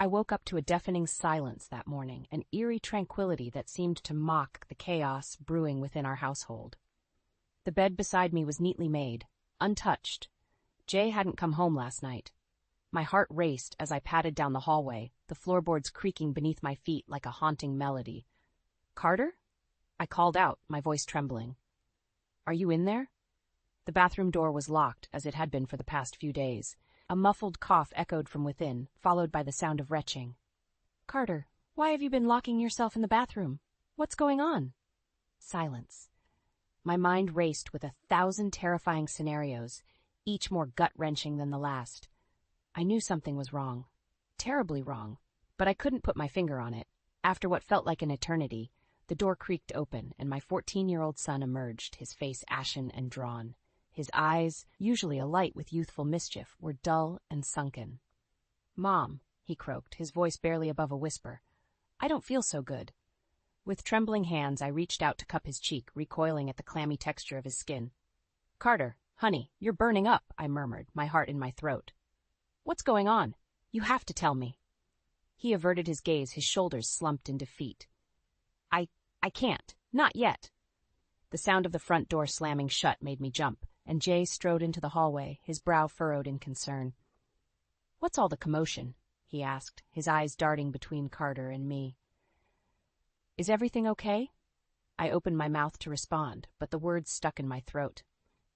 I woke up to a deafening silence that morning, an eerie tranquility that seemed to mock the chaos brewing within our household. The bed beside me was neatly made, untouched. Jay hadn't come home last night. My heart raced as I padded down the hallway, the floorboards creaking beneath my feet like a haunting melody. "Carter?" I called out, my voice trembling. "Are you in there?" The bathroom door was locked, as it had been for the past few days. A muffled cough echoed from within, followed by the sound of retching. "Carter, why have you been locking yourself in the bathroom? What's going on?" Silence. My mind raced with 1,000 terrifying scenarios, each more gut-wrenching than the last. I knew something was wrong. Terribly wrong. But I couldn't put my finger on it. After what felt like an eternity, the door creaked open, and my 14-year-old son emerged, his face ashen and drawn. His eyes, usually alight with youthful mischief, were dull and sunken. "Mom," he croaked, his voice barely above a whisper, "I don't feel so good." With trembling hands, I reached out to cup his cheek, recoiling at the clammy texture of his skin. "Carter, honey, you're burning up," I murmured, my heart in my throat. "What's going on? You have to tell me." He averted his gaze, his shoulders slumped in defeat. I can't. Not yet." The sound of the front door slamming shut made me jump, and Jay strode into the hallway, his brow furrowed in concern. "What's all the commotion?" he asked, his eyes darting between Carter and me. "Is everything okay?" I opened my mouth to respond, but the words stuck in my throat.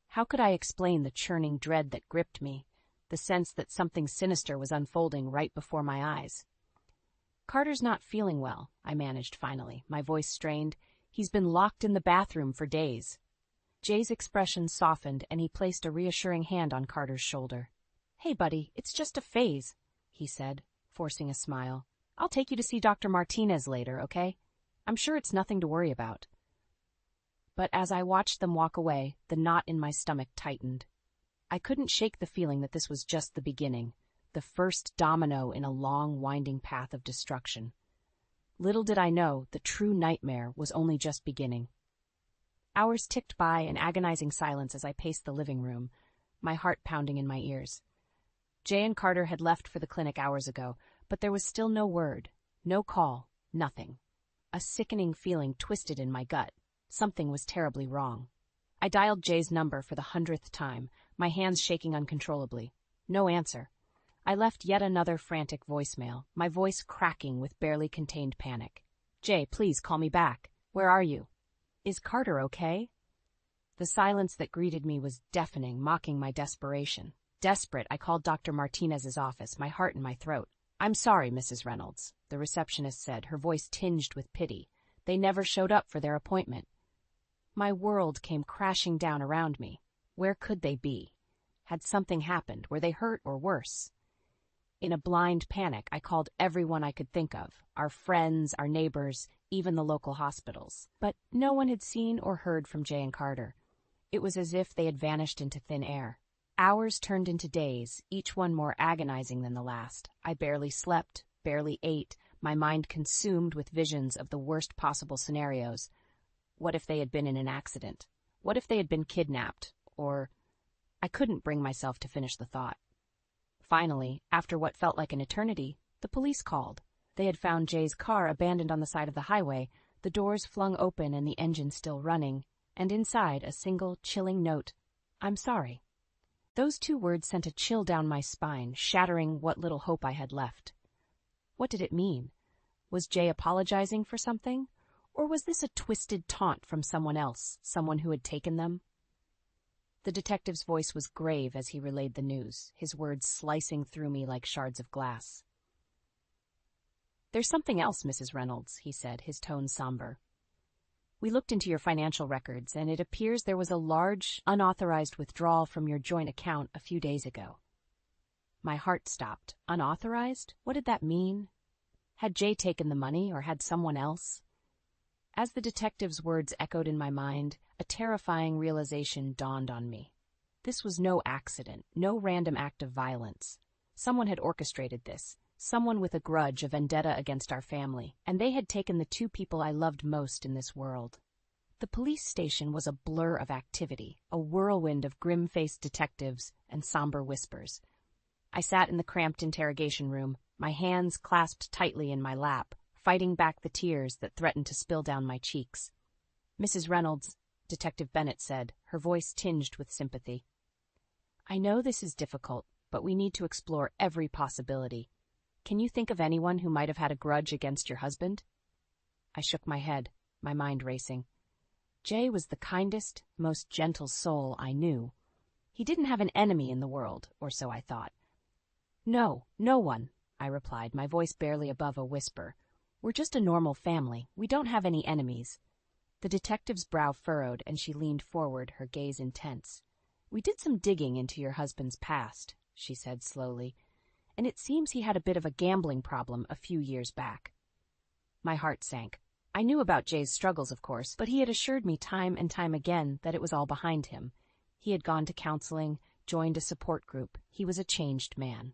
How could I explain the churning dread that gripped me, the sense that something sinister was unfolding right before my eyes? "Carter's not feeling well," I managed finally, my voice strained. "He's been locked in the bathroom for days." Jay's expression softened, and he placed a reassuring hand on Carter's shoulder. "Hey, buddy, it's just a phase," he said, forcing a smile. "I'll take you to see Dr. Martinez later, okay? I'm sure it's nothing to worry about." But as I watched them walk away, the knot in my stomach tightened. I couldn't shake the feeling that this was just the beginning, the first domino in a long, winding path of destruction. Little did I know the true nightmare was only just beginning. Hours ticked by in agonizing silence as I paced the living room, my heart pounding in my ears. Jay and Carter had left for the clinic hours ago, but there was still no word, no call, nothing. A sickening feeling twisted in my gut. Something was terribly wrong. I dialed Jay's number for the 100th time, my hands shaking uncontrollably. No answer. I left yet another frantic voicemail, my voice cracking with barely contained panic. "Jay, please call me back. Where are you? Is Carter okay?" The silence that greeted me was deafening, mocking my desperation. Desperate, I called Dr. Martinez's office, my heart in my throat. "I'm sorry, Mrs. Reynolds," the receptionist said, her voice tinged with pity. "They never showed up for their appointment." My world came crashing down around me. Where could they be? Had something happened? Were they hurt or worse? In a blind panic, I called everyone I could think of, our friends, our neighbors, even the local hospitals. But no one had seen or heard from Jay and Carter. It was as if they had vanished into thin air. Hours turned into days, each one more agonizing than the last. I barely slept, barely ate, my mind consumed with visions of the worst possible scenarios. What if they had been in an accident? What if they had been kidnapped? Or... I couldn't bring myself to finish the thought. Finally, after what felt like an eternity, the police called. They had found Jay's car abandoned on the side of the highway, the doors flung open and the engine still running, and inside a single, chilling note, "I'm sorry." Those 2 words sent a chill down my spine, shattering what little hope I had left. What did it mean? Was Jay apologizing for something? Or was this a twisted taunt from someone else, someone who had taken them? The detective's voice was grave as he relayed the news, his words slicing through me like shards of glass. "There's something else, Mrs. Reynolds," he said, his tone somber. "We looked into your financial records, and it appears there was a large, unauthorized withdrawal from your joint account a few days ago." My heart stopped. Unauthorized? What did that mean? Had Jay taken the money, or had someone else? As the detective's words echoed in my mind, a terrifying realization dawned on me. This was no accident, no random act of violence. Someone had orchestrated this, someone with a grudge, a vendetta against our family, and they had taken the 2 people I loved most in this world. The police station was a blur of activity, a whirlwind of grim-faced detectives and somber whispers. I sat in the cramped interrogation room, my hands clasped tightly in my lap, fighting back the tears that threatened to spill down my cheeks. "Mrs. Reynolds," Detective Bennett said, her voice tinged with sympathy. "I know this is difficult, but we need to explore every possibility. Can you think of anyone who might have had a grudge against your husband?" I shook my head, my mind racing. Jay was the kindest, most gentle soul I knew. He didn't have an enemy in the world, or so I thought. "No, no one," I replied, my voice barely above a whisper. "We're just a normal family. We don't have any enemies." The detective's brow furrowed, and she leaned forward, her gaze intense. "We did some digging into your husband's past," she said slowly, "and it seems he had a bit of a gambling problem a few years back." My heart sank. I knew about Jay's struggles, of course, but he had assured me time and time again that it was all behind him. He had gone to counseling, joined a support group. He was a changed man.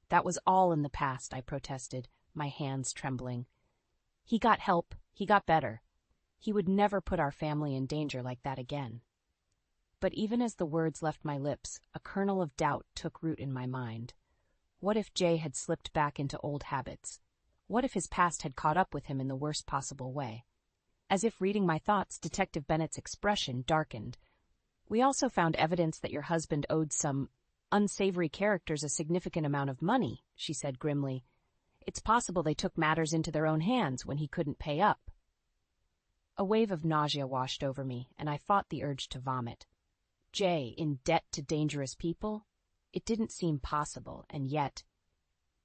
"That was all in the past," I protested, my hands trembling. "He got help. He got better. He would never put our family in danger like that again." But even as the words left my lips, a kernel of doubt took root in my mind. What if Jay had slipped back into old habits? What if his past had caught up with him in the worst possible way? As if reading my thoughts, Detective Bennett's expression darkened. "We also found evidence that your husband owed some unsavory characters a significant amount of money," she said grimly. "It's possible they took matters into their own hands when he couldn't pay up." A wave of nausea washed over me, and I fought the urge to vomit. Jay in debt to dangerous people? It didn't seem possible, and yet...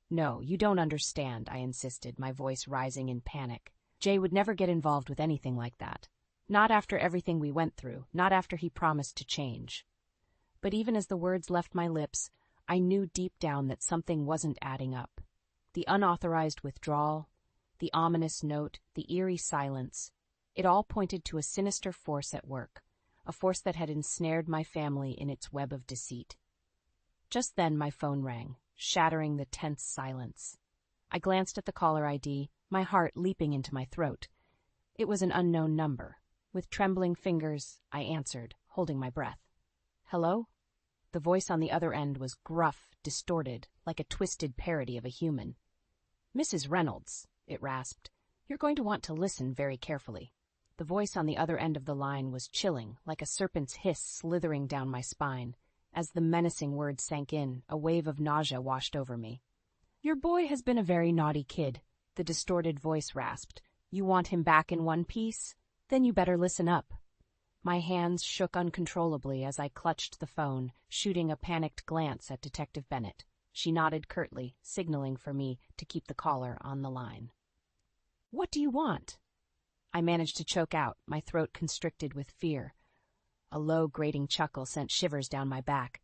"No, you don't understand," I insisted, my voice rising in panic. "Jay would never get involved with anything like that. Not after everything we went through, not after he promised to change." But even as the words left my lips, I knew deep down that something wasn't adding up. The unauthorized withdrawal, the ominous note, the eerie silence, it all pointed to a sinister force at work, a force that had ensnared my family in its web of deceit. Just then my phone rang, shattering the tense silence. I glanced at the caller ID, my heart leaping into my throat. It was an unknown number. With trembling fingers, I answered, holding my breath. "Hello?" The voice on the other end was gruff, distorted, like a twisted parody of a human. "Mrs. Reynolds," it rasped, "you're going to want to listen very carefully." The voice on the other end of the line was chilling, like a serpent's hiss slithering down my spine. As the menacing words sank in, a wave of nausea washed over me. "Your boy has been a very naughty kid," the distorted voice rasped. "You want him back in one piece? Then you better listen up." My hands shook uncontrollably as I clutched the phone, shooting a panicked glance at Detective Bennett. She nodded curtly, signaling for me to keep the caller on the line. "What do you want?" I managed to choke out, my throat constricted with fear. A low, grating chuckle sent shivers down my back.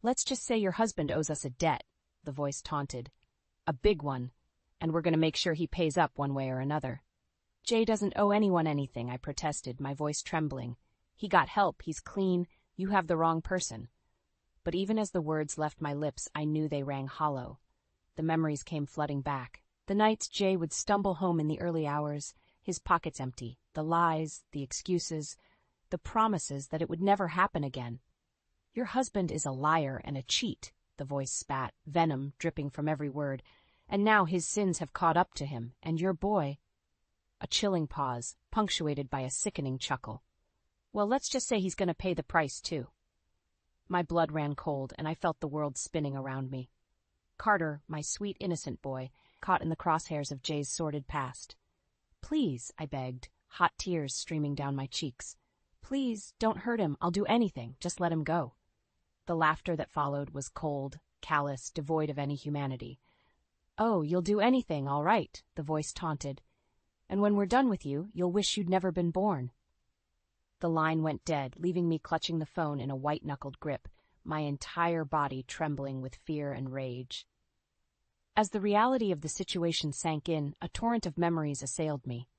"Let's just say your husband owes us a debt," the voice taunted. "A big one, and we're going to make sure he pays up one way or another." "Jay doesn't owe anyone anything," I protested, my voice trembling. "He got help, he's clean, you have the wrong person." But even as the words left my lips, I knew they rang hollow. The memories came flooding back. The nights Jay would stumble home in the early hours, his pockets empty, the lies, the excuses, the promises that it would never happen again. "Your husband is a liar and a cheat," the voice spat, venom dripping from every word, "and now his sins have caught up to him, and your boy—" A chilling pause, punctuated by a sickening chuckle. "Well, let's just say he's going to pay the price, too." My blood ran cold, and I felt the world spinning around me. Carter, my sweet, innocent boy, caught in the crosshairs of Jay's sordid past. "Please," I begged, hot tears streaming down my cheeks. "Please, don't hurt him. I'll do anything. Just let him go." The laughter that followed was cold, callous, devoid of any humanity. "Oh, you'll do anything, all right," the voice taunted. "And when we're done with you, you'll wish you'd never been born." The line went dead, leaving me clutching the phone in a white-knuckled grip, my entire body trembling with fear and rage. As the reality of the situation sank in, a torrent of memories assailed me.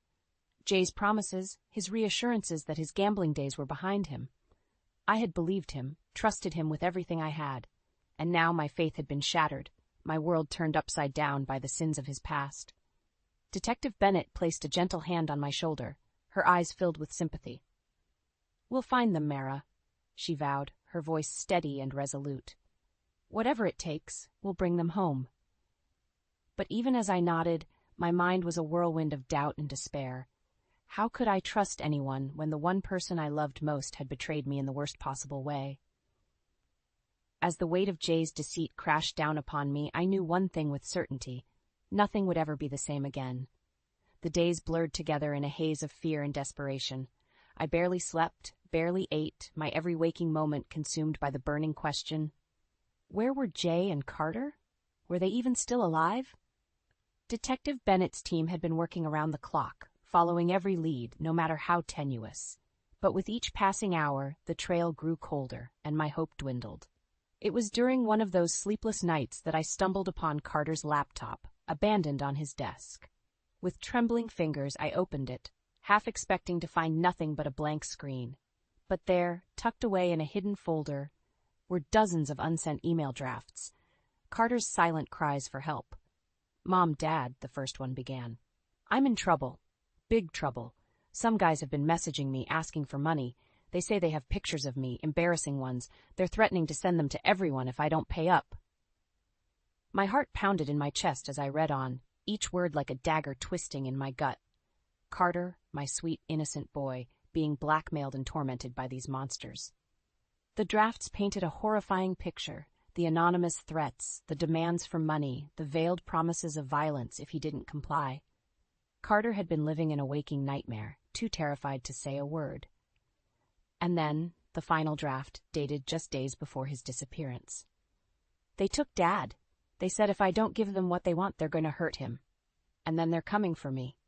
Jay's promises, his reassurances that his gambling days were behind him. I had believed him, trusted him with everything I had, and now my faith had been shattered, my world turned upside down by the sins of his past. Detective Bennett placed a gentle hand on my shoulder, her eyes filled with sympathy. "We'll find them, Mara," she vowed, her voice steady and resolute. "Whatever it takes, we'll bring them home." But even as I nodded, my mind was a whirlwind of doubt and despair. How could I trust anyone when the one person I loved most had betrayed me in the worst possible way? As the weight of Jay's deceit crashed down upon me, I knew one thing with certainty. Nothing would ever be the same again. The days blurred together in a haze of fear and desperation. I barely slept, barely ate, my every waking moment consumed by the burning question, where were Jay and Carter? Were they even still alive? Detective Bennett's team had been working around the clock, following every lead, no matter how tenuous. But with each passing hour, the trail grew colder, and my hope dwindled. It was during one of those sleepless nights that I stumbled upon Carter's laptop, abandoned on his desk. With trembling fingers, I opened it, half expecting to find nothing but a blank screen. But there, tucked away in a hidden folder, were dozens of unsent email drafts, Carter's silent cries for help. "Mom, Dad," the first one began. "I'm in trouble. Big trouble. Some guys have been messaging me asking for money. They say they have pictures of me, embarrassing ones. They're threatening to send them to everyone if I don't pay up." My heart pounded in my chest as I read on, each word like a dagger twisting in my gut. Carter, my sweet, innocent boy, being blackmailed and tormented by these monsters. The drafts painted a horrifying picture, the anonymous threats, the demands for money, the veiled promises of violence if he didn't comply. Carter had been living in a waking nightmare, too terrified to say a word. And then, the final draft, dated just days before his disappearance. "They took Dad. They said if I don't give them what they want, they're going to hurt him. And then they're coming for me."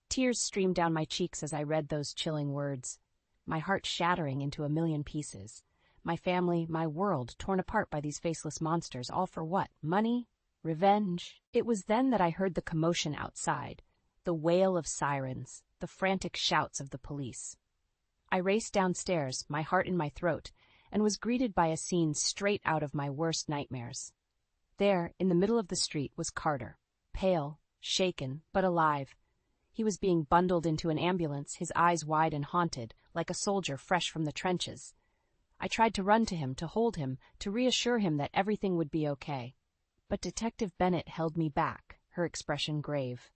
Tears streamed down my cheeks as I read those chilling words, my heart shattering into a million pieces. My family, my world, torn apart by these faceless monsters, all for what? Money? Revenge? It was then that I heard the commotion outside, the wail of sirens, the frantic shouts of the police. I raced downstairs, my heart in my throat, and was greeted by a scene straight out of my worst nightmares. There, in the middle of the street, was Carter, pale, shaken, but alive. He was being bundled into an ambulance, his eyes wide and haunted, like a soldier fresh from the trenches. I tried to run to him, to hold him, to reassure him that everything would be okay. But Detective Bennett held me back, her expression grave.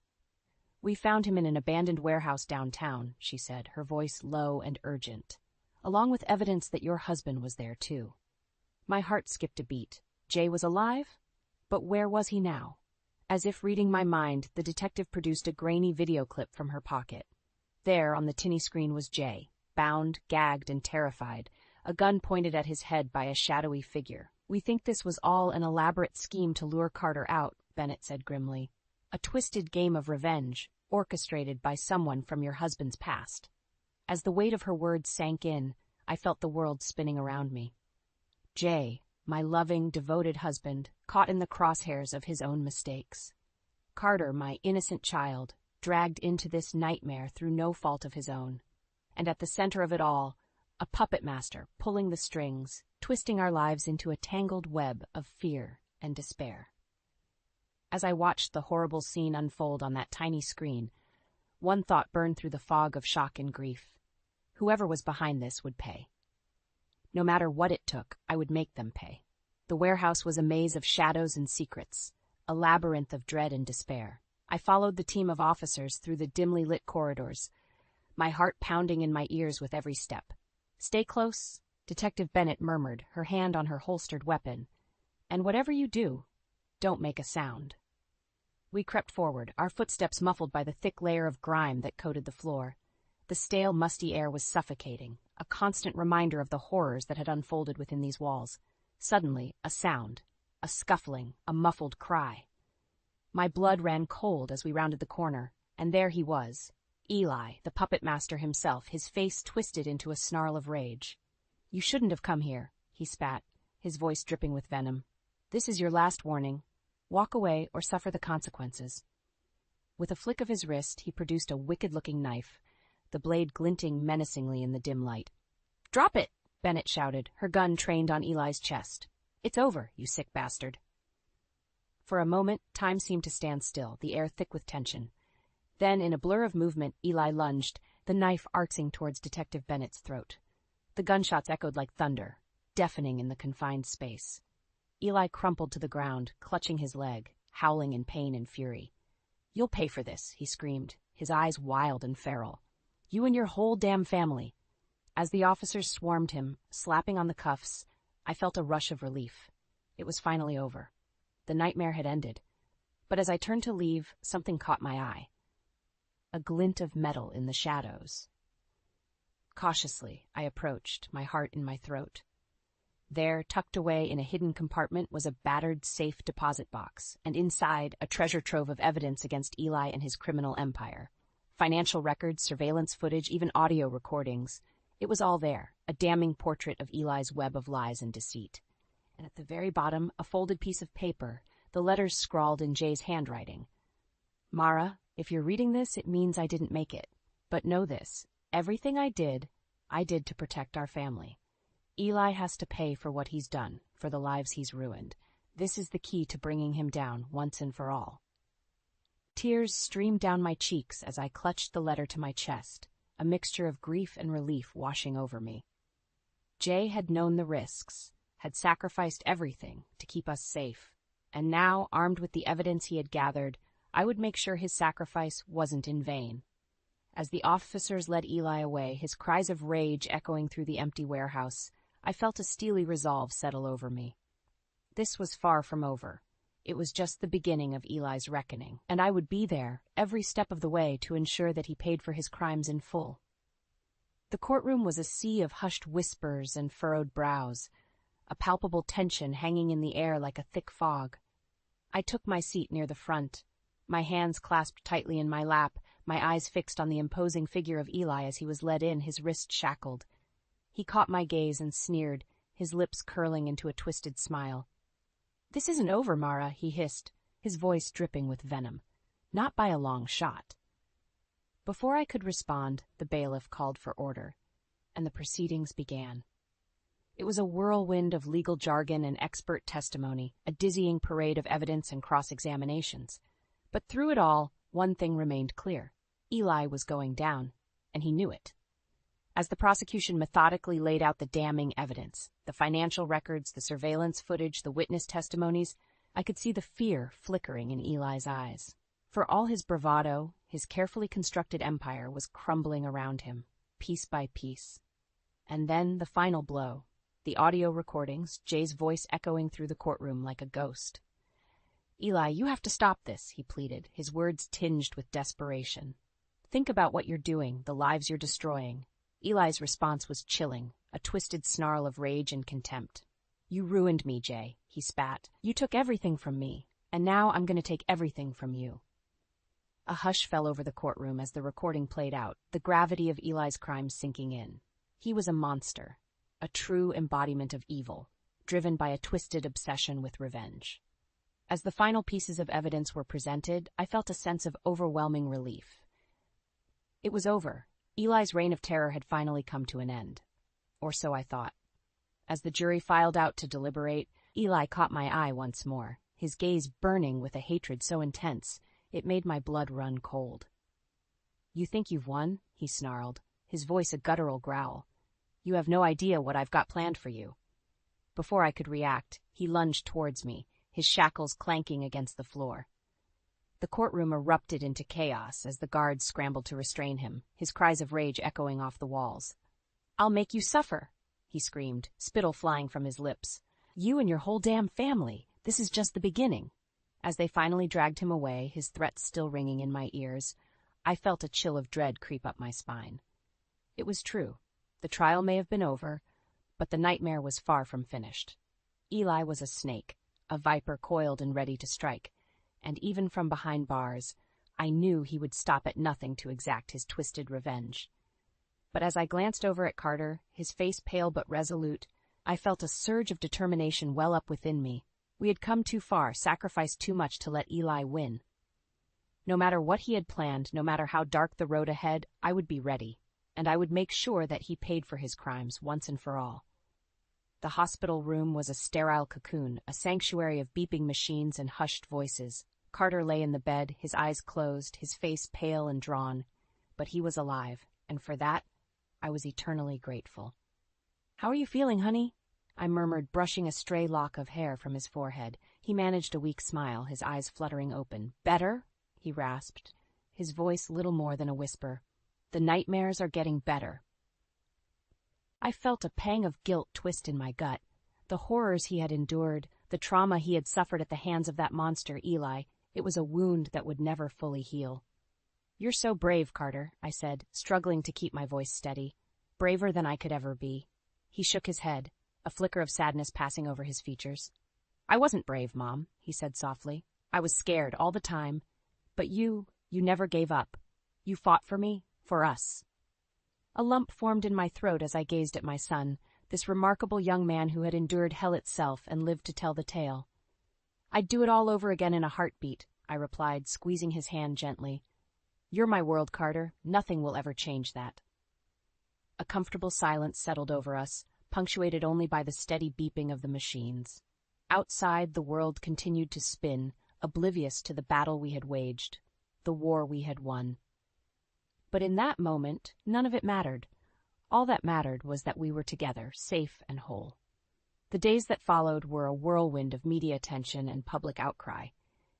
"We found him in an abandoned warehouse downtown," she said, her voice low and urgent, "along with evidence that your husband was there, too." My heart skipped a beat. Jay was alive? But where was he now? As if reading my mind, the detective produced a grainy video clip from her pocket. There, on the tinny screen, was Jay, bound, gagged, and terrified, a gun pointed at his head by a shadowy figure. "We think this was all an elaborate scheme to lure Carter out," Bennett said grimly. "A twisted game of revenge, orchestrated by someone from your husband's past." As the weight of her words sank in, I felt the world spinning around me. Jay, my loving, devoted husband, caught in the crosshairs of his own mistakes. Carter, my innocent child, dragged into this nightmare through no fault of his own. And at the center of it all, a puppet master pulling the strings, twisting our lives into a tangled web of fear and despair. As I watched the horrible scene unfold on that tiny screen, one thought burned through the fog of shock and grief. Whoever was behind this would pay. No matter what it took, I would make them pay. The warehouse was a maze of shadows and secrets, a labyrinth of dread and despair. I followed the team of officers through the dimly lit corridors, my heart pounding in my ears with every step. "Stay close," Detective Bennett murmured, her hand on her holstered weapon. "And whatever you do, don't make a sound." We crept forward, our footsteps muffled by the thick layer of grime that coated the floor. The stale, musty air was suffocating, a constant reminder of the horrors that had unfolded within these walls. Suddenly, a sound, a scuffling, a muffled cry. My blood ran cold as we rounded the corner, and there he was, Eli, the puppet master himself, his face twisted into a snarl of rage. "You shouldn't have come here," he spat, his voice dripping with venom. "This is your last warning. Walk away or suffer the consequences." With a flick of his wrist, he produced a wicked-looking knife, the blade glinting menacingly in the dim light. "Drop it!" Bennett shouted, her gun trained on Eli's chest. "It's over, you sick bastard." For a moment, time seemed to stand still, the air thick with tension. Then, in a blur of movement, Eli lunged, the knife arcing towards Detective Bennett's throat. The gunshots echoed like thunder, deafening in the confined space. Eli crumpled to the ground, clutching his leg, howling in pain and fury. "You'll pay for this," he screamed, his eyes wild and feral. "You and your whole damn family." As the officers swarmed him, slapping on the cuffs, I felt a rush of relief. It was finally over. The nightmare had ended. But as I turned to leave, something caught my eye. A glint of metal in the shadows. Cautiously, I approached, my heart in my throat. There, tucked away in a hidden compartment, was a battered safe deposit box, and inside, a treasure trove of evidence against Eli and his criminal empire. Financial records, surveillance footage, even audio recordings. It was all there, a damning portrait of Eli's web of lies and deceit. And at the very bottom, a folded piece of paper, the letters scrawled in Jay's handwriting. "Mara, if you're reading this, it means I didn't make it. But know this, everything I did to protect our family. Eli has to pay for what he's done, for the lives he's ruined. This is the key to bringing him down once and for all." Tears streamed down my cheeks as I clutched the letter to my chest, a mixture of grief and relief washing over me. Jay had known the risks, had sacrificed everything to keep us safe, and now, armed with the evidence he had gathered, I would make sure his sacrifice wasn't in vain. As the officers led Eli away, his cries of rage echoing through the empty warehouse, I felt a steely resolve settle over me. This was far from over. It was just the beginning of Eli's reckoning, and I would be there, every step of the way, to ensure that he paid for his crimes in full. The courtroom was a sea of hushed whispers and furrowed brows, a palpable tension hanging in the air like a thick fog. I took my seat near the front, my hands clasped tightly in my lap, my eyes fixed on the imposing figure of Eli as he was led in, his wrist shackled. He caught my gaze and sneered, his lips curling into a twisted smile. "This isn't over, Mara," he hissed, his voice dripping with venom. "Not by a long shot." Before I could respond, the bailiff called for order, and the proceedings began. It was a whirlwind of legal jargon and expert testimony, a dizzying parade of evidence and cross-examinations. But through it all, one thing remained clear. Eli was going down, and he knew it. As the prosecution methodically laid out the damning evidence, the financial records, the surveillance footage, the witness testimonies, I could see the fear flickering in Eli's eyes. For all his bravado, his carefully constructed empire was crumbling around him, piece by piece. And then the final blow, the audio recordings, Jay's voice echoing through the courtroom like a ghost. "Eli, you have to stop this," he pleaded, his words tinged with desperation. "Think about what you're doing, the lives you're destroying." Eli's response was chilling, a twisted snarl of rage and contempt. "You ruined me, Jay," he spat. "You took everything from me, and now I'm going to take everything from you." A hush fell over the courtroom as the recording played out, the gravity of Eli's crimes sinking in. He was a monster, a true embodiment of evil, driven by a twisted obsession with revenge. As the final pieces of evidence were presented, I felt a sense of overwhelming relief. It was over. Eli's reign of terror had finally come to an end. Or so I thought. As the jury filed out to deliberate, Eli caught my eye once more, his gaze burning with a hatred so intense it made my blood run cold. "You think you've won?" he snarled, his voice a guttural growl. "You have no idea what I've got planned for you." Before I could react, he lunged towards me, his shackles clanking against the floor. The courtroom erupted into chaos as the guards scrambled to restrain him, his cries of rage echoing off the walls. "I'll make you suffer," he screamed, spittle flying from his lips. "You and your whole damn family. This is just the beginning." As they finally dragged him away, his threats still ringing in my ears, I felt a chill of dread creep up my spine. It was true. The trial may have been over, but the nightmare was far from finished. Eli was a snake, a viper coiled and ready to strike, and even from behind bars, I knew he would stop at nothing to exact his twisted revenge. But as I glanced over at Carter, his face pale but resolute, I felt a surge of determination well up within me. We had come too far, sacrificed too much to let Eli win. No matter what he had planned, no matter how dark the road ahead, I would be ready, and I would make sure that he paid for his crimes once and for all. The hospital room was a sterile cocoon, a sanctuary of beeping machines and hushed voices. Carter lay in the bed, his eyes closed, his face pale and drawn, but he was alive, and for that, I was eternally grateful. "How are you feeling, honey?" I murmured, brushing a stray lock of hair from his forehead. He managed a weak smile, his eyes fluttering open. Better? He rasped, his voice little more than a whisper. The nightmares are getting better. I felt a pang of guilt twist in my gut. The horrors he had endured, the trauma he had suffered at the hands of that monster, Eli, it was a wound that would never fully heal. You're so brave, Carter, I said, struggling to keep my voice steady. Braver than I could ever be. He shook his head, a flicker of sadness passing over his features. I wasn't brave, Mom, he said softly. I was scared all the time. But you never gave up. You fought for me, for us. A lump formed in my throat as I gazed at my son, this remarkable young man who had endured hell itself and lived to tell the tale. I'd do it all over again in a heartbeat, I replied, squeezing his hand gently. You're my world, Carter. Nothing will ever change that. A comfortable silence settled over us, punctuated only by the steady beeping of the machines. Outside, the world continued to spin, oblivious to the battle we had waged, the war we had won. But in that moment, none of it mattered. All that mattered was that we were together, safe and whole. The days that followed were a whirlwind of media attention and public outcry.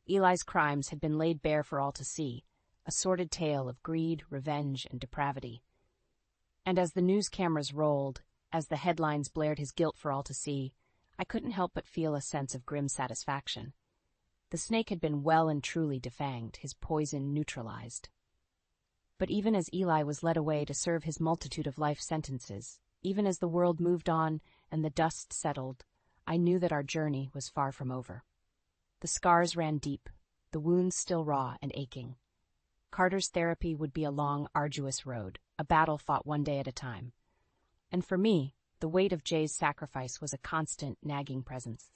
Eli's crimes had been laid bare for all to see, a sordid tale of greed, revenge, and depravity. And as the news cameras rolled, as the headlines blared his guilt for all to see, I couldn't help but feel a sense of grim satisfaction. The snake had been well and truly defanged, his poison neutralized. But even as Eli was led away to serve his multitude of life sentences, even as the world moved on and the dust settled, I knew that our journey was far from over. The scars ran deep, the wounds still raw and aching. Carter's therapy would be a long, arduous road, a battle fought one day at a time. And for me, the weight of Jay's sacrifice was a constant, nagging presence.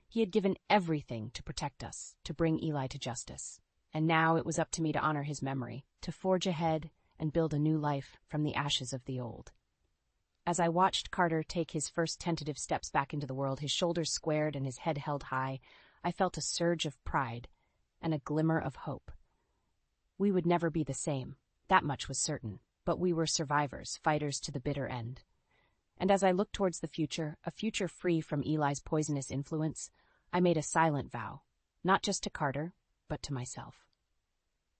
He had given everything to protect us, to bring Eli to justice. And now it was up to me to honor his memory, to forge ahead and build a new life from the ashes of the old. As I watched Carter take his first tentative steps back into the world, his shoulders squared and his head held high, I felt a surge of pride and a glimmer of hope. We would never be the same, that much was certain, but we were survivors, fighters to the bitter end. And as I looked towards the future, a future free from Eli's poisonous influence, I made a silent vow, not just to Carter, but to myself.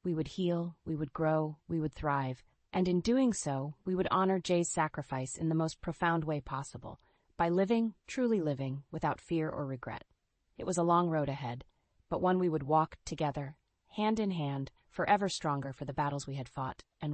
We would heal, we would grow, we would thrive, and in doing so, we would honor Jay's sacrifice in the most profound way possible, by living, truly living, without fear or regret. It was a long road ahead, but one we would walk together, hand in hand, forever stronger for the battles we had fought and won.